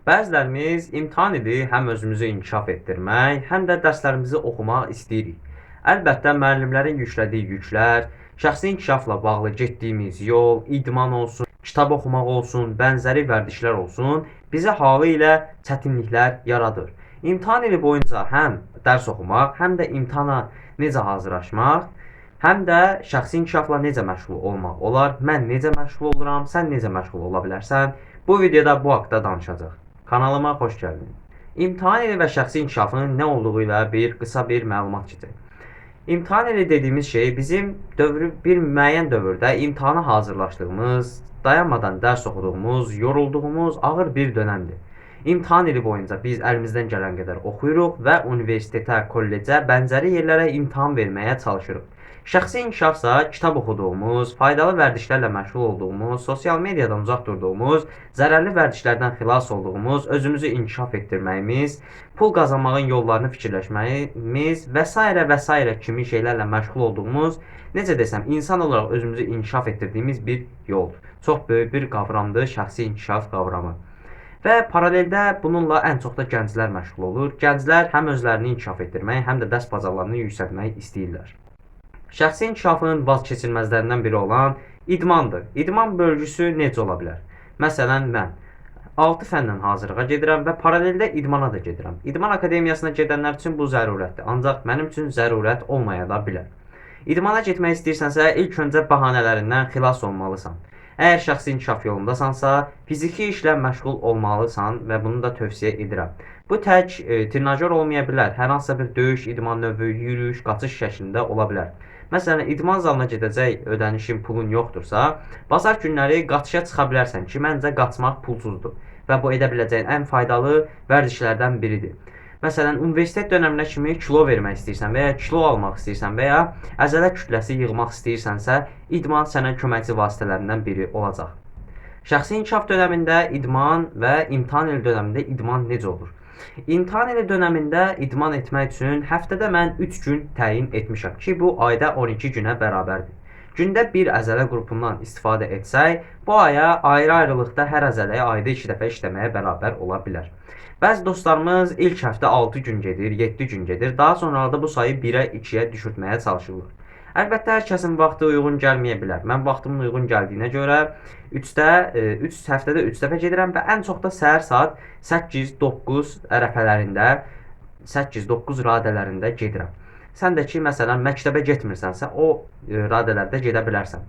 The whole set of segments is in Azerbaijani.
Bəzilərimiz imtahan idi həm özümüzü inkişaf etdirmək, həm də dərslərimizi oxumaq istəyirik. Əlbəttə, müəllimlərin yüklədiyi yüklər, şəxsi inkişafla bağlı getdiyimiz yol, idman olsun, kitab oxumaq olsun, bənzəri vərdişlər olsun, bizə halı ilə çətinliklər yaradır. İmtahan ili boyunca həm dərs oxumaq, həm də imtahana necə hazırlaşmaq, həm də şəxsi inkişafla necə məşğul olmaq olar, mən necə məşğul oluram, sən necə məşğul ola bilərsən, bu videoda bu haqda danışacağıq. Kanalıma xoş gəldin. İmtahan ili və şəxsi inkişafın nə olduğu ilə qısa bir məlumat keçək. İmtahan ili dediyimiz şey bizim bir müəyyən dövrdə imtahana hazırlaşdığımız, dayanmadan dərs oxuduğumuz, yorulduğumuz ağır bir dönəmdir. İmtahan ili boyunca biz əlimizdən gələn qədər oxuyuruq və universitetə, kollecə, bənzəri yerlərə imtahan verməyə çalışırıq. Şəxsi inkişafsa kitab oxuduğumuz, faydalı vərdişlərlə məşğul olduğumuz, sosial mediadan uzaq durduğumuz, zərərli vərdişlərdən xilas olduğumuz, özümüzü inkişaf etdirməyimiz, pul qazanmağın yollarını fikirləşməyimiz və s. kimi şeylərlə məşğul olduğumuz, necə desəm, insan olaraq özümüzü inkişaf etdirdiyimiz bir yoldur. Çox böyük bir qavramdır şəxsi inkişaf qavramı. Və paraleldə bununla ən çox da gənclər məşğul olur. Gənclər həm özlərini inkişaf etdirmək, həm də dərs bacarıqlarını yüksəltmək istəyirlər. Şəxsi inkişafın vazkeçilməzlərindən biri olan idmandır. İdman bölgüsü necə ola bilər? Məsələn, mən 6 fəndən hazırlığa gedirəm və paraleldə idmana da gedirəm. İdman akademiyasına gedənlər üçün bu zərurətdir, ancaq mənim üçün zərurət olmaya da bilər. İdmana getmək istəyirsənsə, ilk öncə bəhanələrindən xilas olmalısan. Əgər şəxsi inkişaf yolundasansa, fiziki işlə məşğul olmalısan və bunu da tövsiyə edirəm. Bu tək trenajör olmaya bilər, hər hansısa bir döyüş, idman növü, yürüyüş, qaçış şəklində ola bilər. Məsələn, idman zalına gedəcək ödənişin pulun yoxdursa, bazar günləri qaçışa çıxa bilərsən ki, məncə qaçmaq pulsuzdur və bu edə biləcəyin ən faydalı vərdişlərdən biridir. Məsələn, universitet dönəminə kimi kilo vermək istəyirsən və ya kilo almaq istəyirsən və ya əzələ kütləsi yığmaq istəyirsənsə, idman sənə köməkçi vasitələrindən biri olacaq. Şəxsi inkişaf dönəmində idman və imtahan ili dönəmində idman necə olur? İmtahan ili dönəmində idman etmək üçün həftədə mən 3 gün təyin etmişəm ki, bu ayda 12 günə bərabərdir. Gündə bir əzələ qrupundan istifadə etsək, bu aya ayrı-ayrılıqda hər əzələyə ayda 2 dəfə işləməyə bərabər ola bilər. Bəzi dostlarımız ilk həftə 6 gün gedir, 7 gün gedir, daha sonra da bu sayı 1-ə, 2-yə düşürtməyə çalışırlar. Əlbəttə, hər kəsin vaxtı uyğun gəlməyə bilər. Mən vaxtımın uyğun gəldiyinə görə 3 həftədə 3 dəfə gedirəm və ən çox da səhər saat 8-9 ərəfələrində, 8-9 radələrində gedirəm. Sən də ki, məsələn, məktəbə getmirsənsə, o radələrdə gedə bilərsən.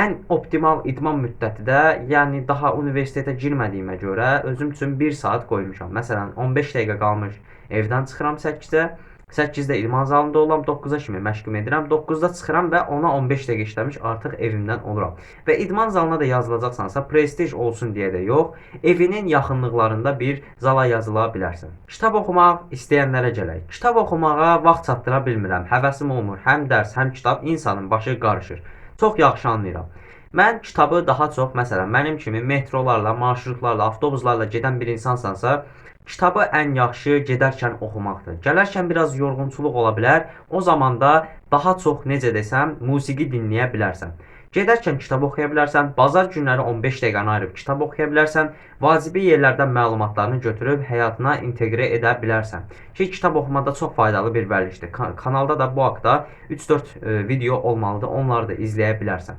Ən optimal idman müddəti də, yəni daha universitetə girmədiyimə görə özüm üçün 1 saat qoymuşam. Məsələn, 15 dəqiqə qalmış evdən çıxıram 8-də, 8-də idman zalında olam, 9-a kimi məşqimi edirəm, 9-da çıxıram və ona 15 dəqiqə işləmiş artıq evimdən oluram. Və idman zalına da yazılacaqsansa, prestij olsun deyə də yox, evinin yaxınlıqlarında bir zala yazıla bilərsən. Kitab oxumaq istəyənlərə gələk. Kitab oxumağa vaxt çatdıra bilmirəm, həvəsim olmur. Həm dərs, həm kitab insanın başı qarışır. Çox yaxşı anlayıram. Mən kitabı daha çox, məsələn, mənim kimi metrolarla, marşrutlarla, avtobuslarla gedən bir insansansa, kitabı ən yaxşı gedərkən oxumaqdır. Gələrkən biraz yorğunçuluq ola bilər, o zaman da daha çox, necə desəm, musiqi dinləyə bilərsən. Gedərkən kitab oxuya bilərsən, bazar günləri 15 dəqiqəni ayırıb kitab oxuya bilərsən, vacibi yerlərdən məlumatlarını götürüb həyatına inteqrə edə bilərsən. Ki, kitab oxumada çox faydalı bir vərdişdir. Kanalda da bu haqda 3-4 video olmalıdır, onları da izləyə bilərsən.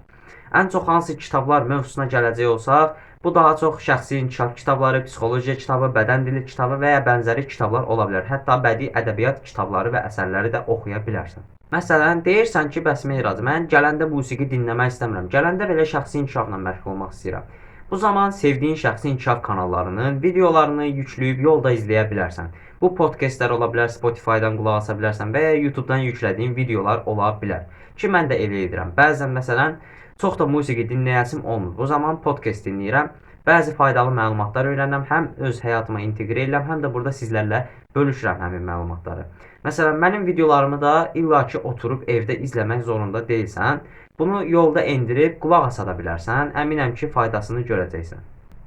Ən çox hansı kitablar mövzusuna gələcək olsaq, bu daha çox şəxsi inkişaf kitabları, psixologiya kitabı, bədən dili kitabı və ya bənzəri kitablar ola bilər. Hətta bədii ədəbiyyat kitabları və əsərləri də oxuya bilərsən. Məsələn, deyirsən ki, bəs Meyrac, mən gələndə musiqi dinləmək istəmirəm. Gələndə belə şəxsi inkişafla məşğul olmaq istəyirəm. Bu zaman sevdiyin şəxsi inkişaf kanallarının videolarını yükləyib yolda izləyə bilərsən. Bu podkastlar ola bilər, Spotify-dan qulaq asa bilərsən və ya YouTube-dan yüklədiyin videolar ola bilər. Ki, mən də elə edirəm. Bəzən, məsələn, çox da musiqi dinləyəsim olmur. O zaman podkast dinləyirəm. Bəzi faydalı məlumatlar öyrənirəm, həm öz həyatıma inteqrə edirəm, həm də burada sizlərlə bölüşürəm həmin məlumatları. Məsələn, mənim videolarımı da illaki oturub evdə izləmək zorunda deyilsən. Bunu yolda endirib qulaq asa da bilərsən. Əminəm ki, faydasını görəcəksən.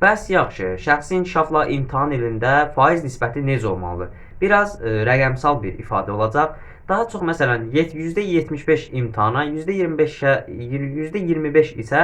Bəs yaxşı, şəxsi inkişafla imtahan ilində faiz nisbəti necə olmalıdır? Biraz rəqəmsal bir ifadə olacaq. Daha çox məsələn %75 imtahana, %25 isə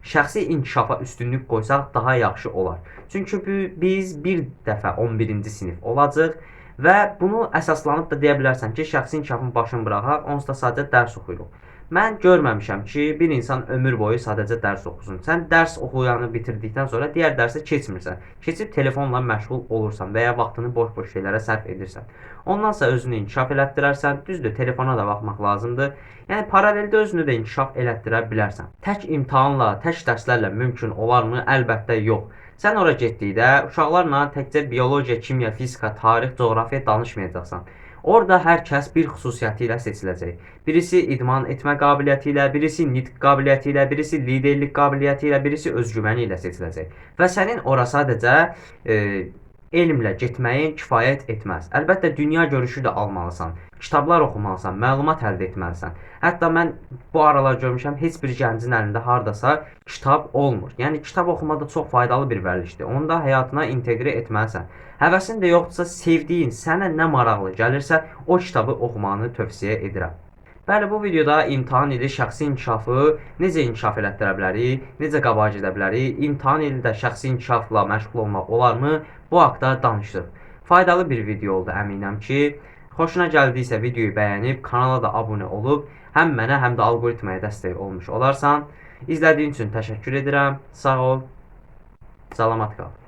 şəxsi inkişafa üstünlük qoysaq daha yaxşı olar. Çünki biz bir dəfə 11-ci sinif olacaq və bunu əsaslanıb da deyə bilərsən ki, şəxsi inkişafın başını buraxaq, onsuz da sadəcə dərs oxuyuruq. Mən görməmişəm ki, bir insan ömür boyu sadəcə dərs oxusun. Sən dərs oxuyanı bitirdikdən sonra digər dərsə keçmirsən. Keçib telefonla məşğul olursan və ya vaxtını boş-boş şeylərə sərf edirsən. Ondansa özünü inkişaf elətdirərsən. Düzdür, telefona da baxmaq lazımdır. Yəni paraleldə özünü də inkişaf elətdirə bilərsən. Tək imtahanla, tək dərslərlə mümkün olarmı? Əlbəttə yox. Sən ora getdikdə uşaqlarla təkcə biologiya, kimya, fizika, tarix, coğrafiya danışmayacaqsan. Orada hər kəs bir xüsusiyyəti ilə seçiləcək. Birisi idman etmə qabiliyyəti ilə, birisi nitq qabiliyyəti ilə, birisi liderlik qabiliyyəti ilə, birisi özgüvəni ilə seçiləcək. Və sənin ora sadəcə elmlə getməyin kifayət etməz. Əlbəttə dünya görüşü də almalısan, kitablar oxumalısan, məlumat əldə etməlisən. Hətta mən bu aralar görmüşəm, heç bir gəncin əlində hardasa kitab olmur. Yəni kitab oxumaq da çox faydalı bir vərdişdir. Onu da həyatına inteqrə etməlisən. Həvəsin də yoxdursa, sevdiyin, sənə nə maraqlı gəlirsə, o kitabı oxumanı tövsiyə edirəm. Bəli, bu videoda imtahan ili şəxsi inkişafı necə inkişaf elətdirə bilərik, necə qabağa gedə bilərik, imtahan ilində şəxsi inkişafla məşğul olmaq olarmı? Bu haqda danışdıq. Faydalı bir video oldu əminəm ki. Xoşuna gəldiysə videoyu bəyənib, kanala da abunə olub, həm mənə, həm də alqoritmaya dəstək olmuş olarsan. İzlədiyin üçün təşəkkür edirəm. Sağ ol. Salamat qal.